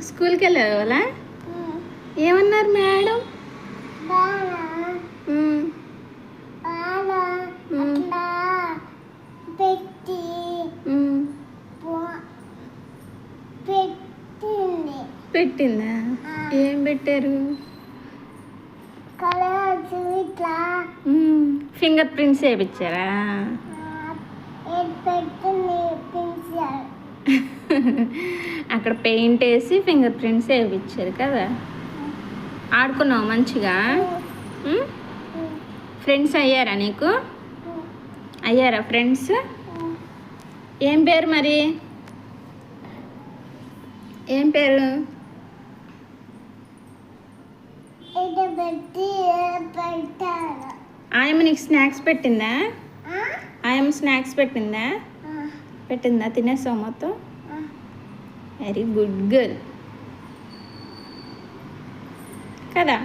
స్కూల్కి వెళ్ళారు వాళ్ళ ఏమన్నారు మేడం? పెట్టిందా? ఏం పెట్టారు? ఫింగర్ ప్రింట్స్ వేయించారా? అక్కడ పెయింట్ వేసి ఫింగర్ ప్రింట్స్ వేయించారు కదా. ఆడుకున్నావు మంచిగా? ఫ్రెండ్స్ అయ్యారా నీకు? అయ్యారా ఫ్రెండ్స్? ఏం పేరు మరి? ఏం పేరు? ఆయమ్మ నీకు స్నాక్స్ పెట్టిందా? ఆయమ్మ స్నాక్స్ పెట్టిందా? పెట్టిందా? తినేసావు మొత్తం? వెరీ గుడ్ గర్ల్ కదా.